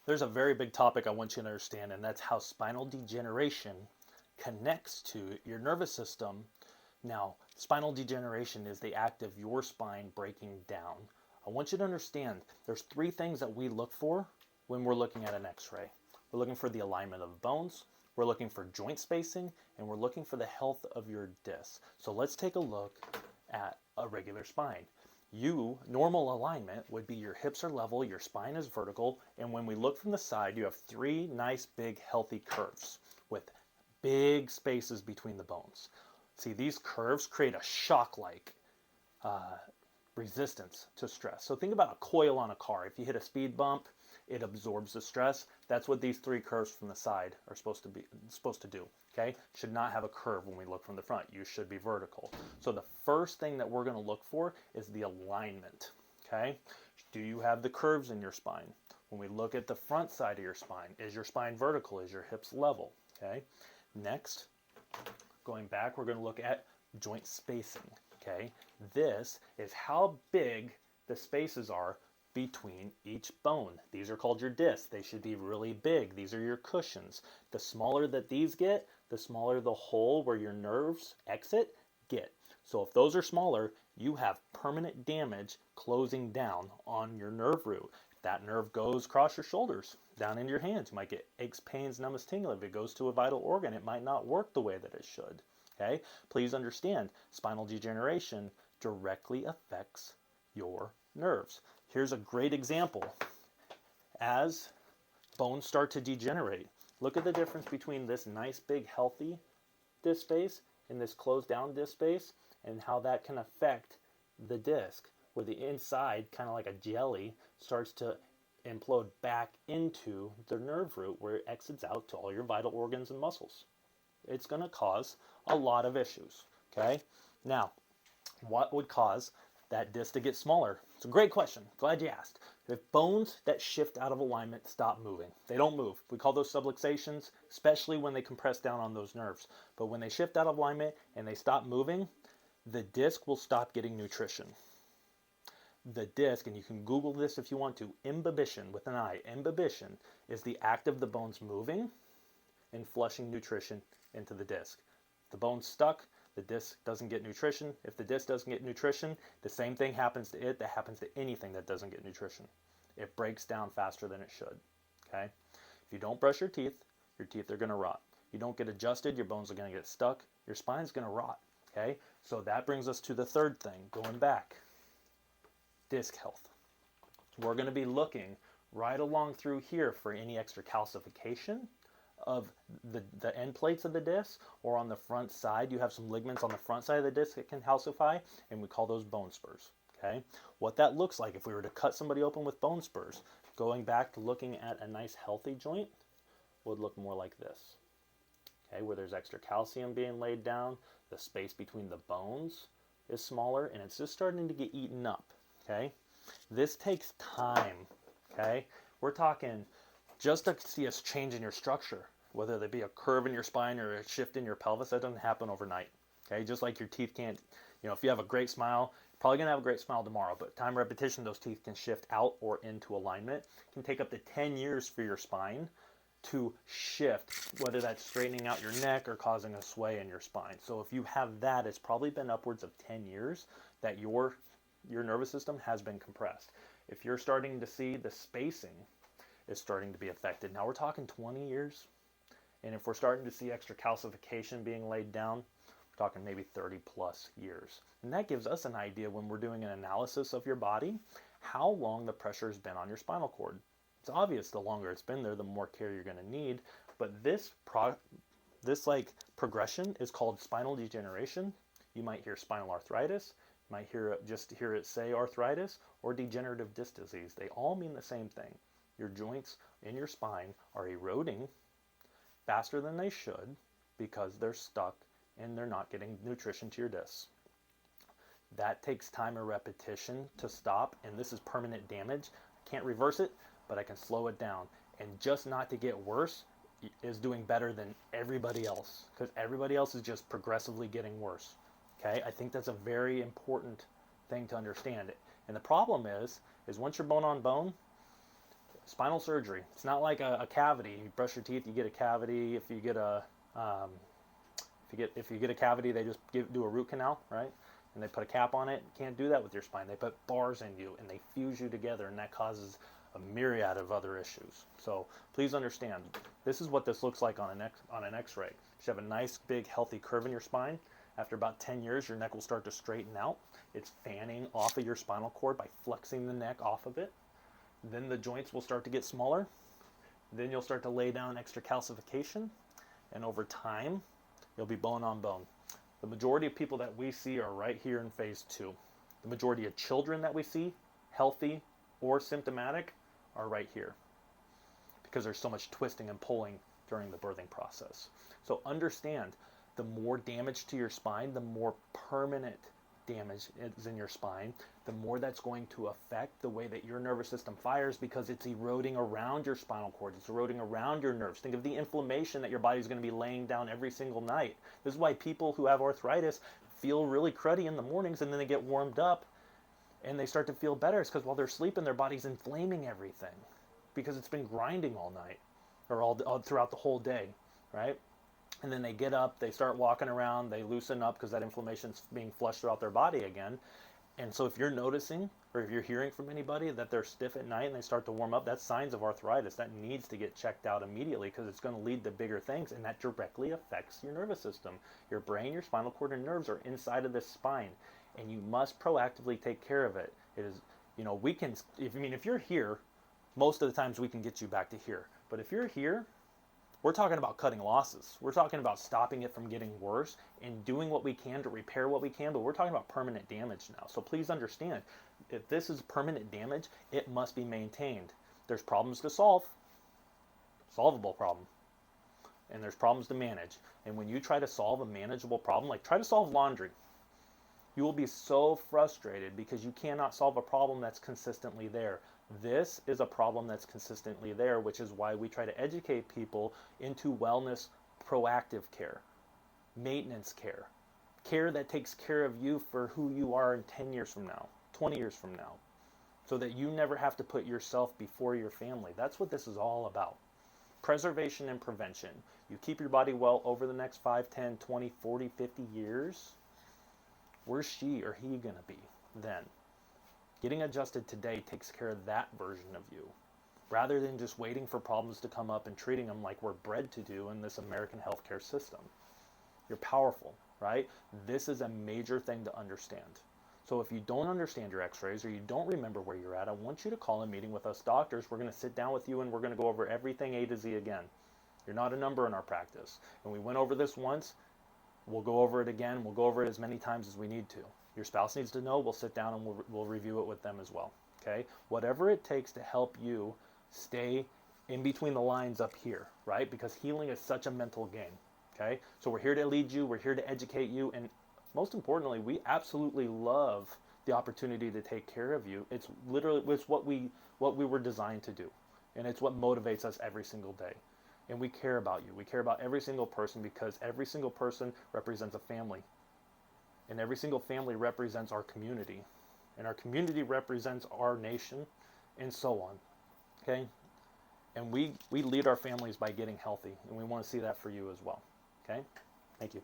There's a very big topic I want you to understand, and that's how spinal degeneration connects to your nervous system. Now, spinal degeneration is the act of your spine breaking down. I want you to understand there's three things that we look for when we're looking at an x-ray. We're looking for the alignment of bones, we're looking for joint spacing, and we're looking for the health of your disc. So let's take a look at a regular spine. Normal alignment would be your hips are level, your spine is vertical, and when we look from the side, you have three nice, big, healthy curves with big spaces between the bones. See, these curves create a shock-like uh, resistance to stress. So think about a coil on a car. If you hit a speed bump, it absorbs the stress. That's what these three curves from the side are supposed to do. Okay, should not have a curve when we look from the front. You should be vertical. So the first thing that we're going to look for is the alignment. Okay, do you have the curves in your spine? When we look at the front side of your spine, is your spine vertical? Is your hips level? Okay, next, going back, we're going to look at joint spacing. Okay, this is how big the spaces are between each bone. These are called your discs. They should be really big. These are your cushions. The smaller that these get, the smaller the hole where your nerves exit get. So if those are smaller, you have permanent damage closing down on your nerve root. If that nerve goes across your shoulders, down into your hands, you might get aches, pains, numbness, tingling. If it goes to a vital organ, it might not work the way that it should. Okay? Please understand, spinal degeneration directly affects your nerves. Here's a great example. As bones start to degenerate, look at the difference between this nice, big, healthy disc space and this closed down disc space, and how that can affect the disc, where the inside, kind of like a jelly, starts to implode back into the nerve root where it exits out to all your vital organs and muscles. It's going to cause a lot of issues. Okay? Now, what would cause that disc to get smaller? It's a great question. Glad you asked. If bones that shift out of alignment stop moving, they don't move. We call those subluxations, especially when they compress down on those nerves. But when they shift out of alignment and they stop moving, the disc will stop getting nutrition. The disc, and you can Google this if you want to, imbibition with an I. Imbibition is the act of the bones moving and flushing nutrition into the disc. If the bone's stuck, the disc doesn't get nutrition. If the disc doesn't get nutrition, the same thing happens to it that happens to anything that doesn't get nutrition. It breaks down faster than it should. Okay? If you don't brush your teeth are going to rot. You don't get adjusted, your bones are going to get stuck, your spine's going to rot. Okay? So that brings us to the third thing, going back. Disc health. We're going to be looking right along through here for any extra calcification of the end plates of the disc, or on the front side, you have some ligaments on the front side of the disc that can calcify, and we call those bone spurs. Okay, what that looks like if we were to cut somebody open with bone spurs, going back to looking at a nice healthy joint, would look more like this. Okay, where there's extra calcium being laid down, the space between the bones is smaller, and it's just starting to get eaten up. Okay, this takes time. Okay, we're talking just to see a change in your structure, whether there be a curve in your spine or a shift in your pelvis, that doesn't happen overnight. Okay, just like your teeth can't, if you have a great smile, probably gonna have a great smile tomorrow, but time repetition, those teeth can shift out or into alignment. It can take up to 10 years for your spine to shift, whether that's straightening out your neck or causing a sway in your spine. So if you have that, it's probably been upwards of 10 years that your nervous system has been compressed. If you're starting to see the spacing is starting to be affected, now we're talking 20 years. And if we're starting to see extra calcification being laid down, we're talking maybe 30 plus years. And that gives us an idea when we're doing an analysis of your body, how long the pressure has been on your spinal cord. It's obvious the longer it's been there, the more care you're going to need. But this progression is called spinal degeneration. You might hear spinal arthritis, you might hear it say arthritis, or degenerative disc disease. They all mean the same thing. Your joints in your spine are eroding faster than they should because they're stuck and they're not getting nutrition to your discs. That takes time and repetition to stop, and this is permanent damage. I can't reverse it, but I can slow it down. And just not to get worse is doing better than everybody else, because everybody else is just progressively getting worse. Okay, I think that's a very important thing to understand. And the problem is once you're bone on bone, spinal surgery. It's not like a cavity. You brush your teeth, you get a cavity. If you get a if you get a cavity, they just do a root canal, right? And they put a cap on it. You can't do that with your spine. They put bars in you and they fuse you together, and that causes a myriad of other issues. So please understand, this is what this looks like on an X-ray. You should have a nice, big, healthy curve in your spine. After about 10 years, your neck will start to straighten out. It's fanning off of your spinal cord by flexing the neck off of it. Then the joints will start to get smaller. Then you'll start to lay down extra calcification. And over time, you'll be bone on bone. The majority of people that we see are right here in phase 2. The majority of children that we see, healthy or symptomatic, are right here, because there's so much twisting and pulling during the birthing process. So understand, the more damage to your spine, the more permanent damage is in your spine, the more that's going to affect the way that your nervous system fires, because it's eroding around your spinal cord. It's eroding around your nerves. Think of the inflammation that your body's going to be laying down every single night. This is why people who have arthritis feel really cruddy in the mornings, and then they get warmed up and they start to feel better. It's because while they're sleeping, their body's inflaming everything because it's been grinding all night or all throughout the whole day, right? And then they get up, they start walking around, they loosen up because that inflammation's being flushed throughout their body again. And so if you're noticing, or if you're hearing from anybody that they're stiff at night and they start to warm up, that's signs of arthritis. That needs to get checked out immediately, because it's going to lead to bigger things, and that directly affects your nervous system. Your brain, your spinal cord, and nerves are inside of this spine, and you must proactively take care of it. It is, we can, if you're here, most of the times we can get you back to here. But if you're here, we're talking about cutting losses. We're talking about stopping it from getting worse and doing what we can to repair what we can, but we're talking about permanent damage now. So please understand, if this is permanent damage, it must be maintained. There's problems to solve, solvable problem, and there's problems to manage. And when you try to solve a manageable problem, like try to solve laundry, you will be so frustrated because you cannot solve a problem that's consistently there. This is a problem that's consistently there, which is why we try to educate people into wellness, proactive care, maintenance care, care that takes care of you for who you are in 10 years from now, 20 years from now, so that you never have to put yourself before your family. That's what this is all about. Preservation and prevention. You keep your body well over the next 5, 10, 20, 40, 50 years. Where's she or he going to be then? Getting adjusted today takes care of that version of you, rather than just waiting for problems to come up and treating them like we're bred to do in this American healthcare system. You're powerful, right? This is a major thing to understand. So if you don't understand your x-rays or you don't remember where you're at, I want you to call a meeting with us doctors. We're going to sit down with you and we're going to go over everything A to Z again. You're not a number in our practice. And we went over this once. We'll go over it again. We'll go over it as many times as we need to. Your spouse needs to know. We'll sit down and we'll review it with them as well. Okay? Whatever it takes to help you stay in between the lines up here, right? Because healing is such a mental game. Okay? So we're here to lead you. We're here to educate you. And most importantly, we absolutely love the opportunity to take care of you. It's literally what we were designed to do. And it's what motivates us every single day. And we care about you. We care about every single person, because every single person represents a family. And every single family represents our community. And our community represents our nation, and so on. Okay? And we lead our families by getting healthy. And we want to see that for you as well. Okay? Thank you.